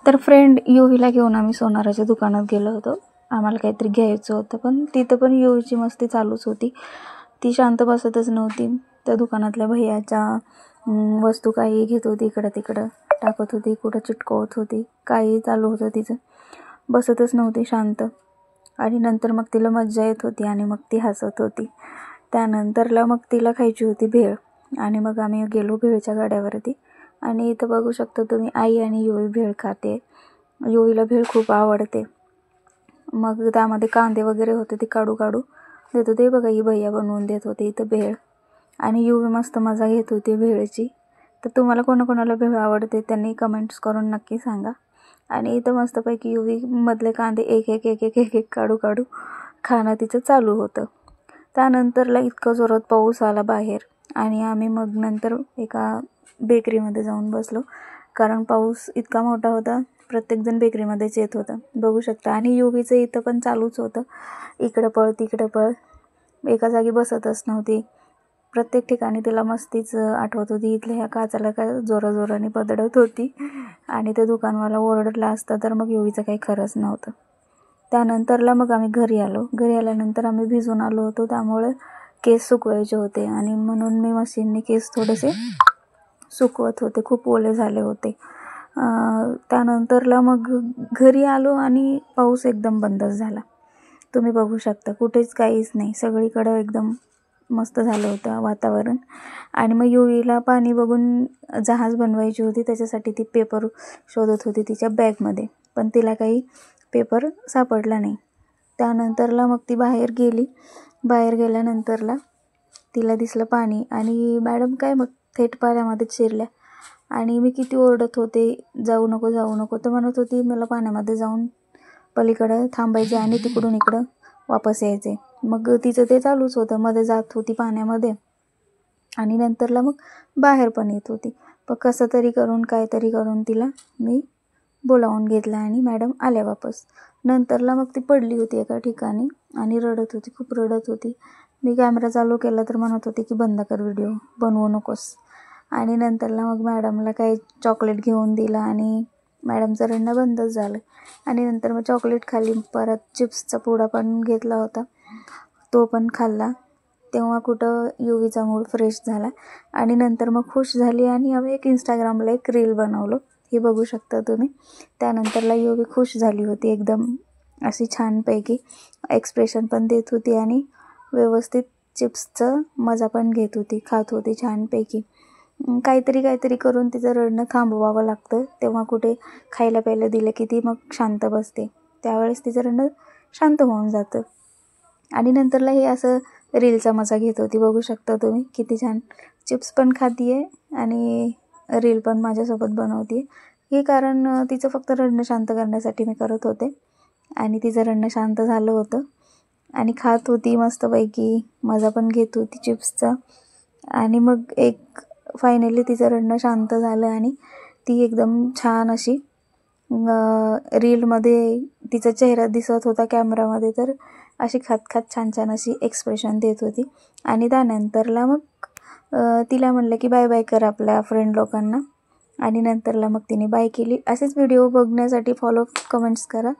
तर फ्रेंड युवीला घेऊन आम्ही सोनाराच्या दुकानात गेलो होतो. आम्हाला काहीतरी घ्यायचं होतं, पण तिथं पण युवीची मस्ती चालूच होती. ती शांत बसतच नव्हती. त्या दुकानातल्या भैयाच्या वस्तू काही घेत होती, इकडं तिकडं टाकत होती, कुठं चिटकवत होती, काही चालू होतं तिचं. बसतच नव्हती शांत. आणि नंतर मग तिला मज्जा येत होती आणि मग ती हसत होती. त्यानंतरला मग तिला खायची होती भेळ आणि मग आम्ही गेलो भेळच्या गाड्यावरती. आणि इथं बघू शकता तुम्ही, आई आणि युवी भेळ खाते. युवीला भेळ खूप आवडते. मग त्यामध्ये कांदे वगैरे होते, ते काढू देत होते. बघा, ही भैया बनवून देत होते इथं भेळ. आणि युवी मस्त मजा घेत होती भेळची. तर तुम्हाला कोणाकोणाला भेळ आवडते त्यांनी कमेंट्स करून नक्की सांगा. आणि इथं मस्तपैकी युवी मधले कांदे एक एक एक एक एक एक काढू खाणं तिचं चालू होतं. त्यानंतरला इतकं जोरात पाऊस आला बाहेर आणि आम्ही मग नंतर एका बेकरीमध्ये जाऊन बसलो, कारण पाऊस इतका मोठा होता. प्रत्येकजण बेकरीमध्येच येत होतं, बघू शकता. आणि युवीचं इथं पण चालूच होतं, इकडं पळ तिकडं पळ, एका जागी बसतच नव्हती. प्रत्येक ठिकाणी तिला मस्तीच आठवत होती. इथल्या ह्या काचाला काय जोराजोराने बदडत होती आणि ते दुकानवाला ओरडला असता तर मग युवीचं काही खरंच नव्हतं. त्यानंतरला मग आम्ही घरी आलो. घरी आल्यानंतर आम्ही भिजून आलो होतो, त्यामुळे केस सुकवायचे होते आणि म्हणून मी मशीनने केस थोडेसे सुकवत होते. खूप ओले झाले होते. त्यानंतरला मग घरी आलो आणि पाऊस एकदम बंदच झाला. तुम्ही बघू शकता, कुठेच काहीच नाही, सगळीकडं एकदम मस्त झालं होतं वातावरण. आणि मग युवीला पाणी बघून जहाज बनवायची होती, त्याच्यासाठी ती पेपर शोधत होती तिच्या बॅगमध्ये, पण तिला काही पेपर सापडला नाही. त्यानंतरला मग ती बाहेर गेली. बाहेर गेल्यानंतरला तिला दिसलं पाणी आणि मॅडम काय मग थेट पाण्यामध्ये शिरल्या. आणि मी किती ओरडत होते, जाऊ नको जाऊ नको, तर म्हणत होती मला पाण्यामध्ये जाऊन पलीकडं थांबायचे आणि तिकडून इकडं वापस यायचे. मग तिचं ते चालूच होतं, मध्ये जात होती पाण्यामध्ये आणि नंतरला मग बाहेर पण येत होती. पण कसं तरी करून काहीतरी करून तिला मी बोलावून घेतलं आणि मॅडम आल्या वापस. नंतरला मग ती पडली होती एका ठिकाणी आणि रडत होती, खूप रडत होती. मी कॅमेरा चालू केला तर म्हणत होती की बंद कर व्हिडिओ, बनवू नकोस. आणि नंतरला मग मॅडमला काही चॉकलेट घेऊन दिला आणि मॅडमचं रडणं बंदच झालं. आणि नंतर मग चॉकलेट खाल्ली. परत चिप्सचा पुडा पण घेतला होता, तो पण खाल्ला. तेव्हा कुठं युवीचा मूड फ्रेश झाला आणि नंतर मग खुश झाली आणि आम्ही एक इंस्टाग्रामला एक रील बनवलो, हे बघू शकता तुम्ही. त्यानंतरला युवी खुश झाली होती, एकदम अशी छानपैकी एक्सप्रेशन पण देत होती आणि व्यवस्थित चिप्सचं मजा पण घेत होती, खात होती छानपैकी. काहीतरी करून तिचं रडणं थांबवावं लागतं, तेव्हा कुठे खायला प्यायला दिलं की ती मग शांत बसते, त्यावेळेस तिचं रडणं शांत होऊन जातं. आणि नंतरला हे असं रीलचा मजा घेत होती, बघू शकता तुम्ही किती छान. चिप्स पण खाती आहे आणि रील पण माझ्यासोबत बनवते. हे कारण तिचं फक्त रडणं शांत करण्यासाठी मी करत होते. आणि तिचं रडणं शांत झालं होतं आणि खात होती मस्तपैकी, मजा पण घेत होती चिप्सचा. आणि मग एक फायनली तिचं रडणं शांत झालं आणि ती एकदम छान अशी रीलमध्ये तिचा चेहरा दिसत होता कॅमेरामध्ये, तर अशी खात छान अशी एक्सप्रेशन देत होती. आणि त्यानंतरला मग तिला म्हणलं की बाय बाय कर आपल्या फ्रेंड लोकांना आणि नंतरला मग तिने बाय केली. असेच व्हिडिओ बघण्यासाठी फॉलो कमेंट्स करा.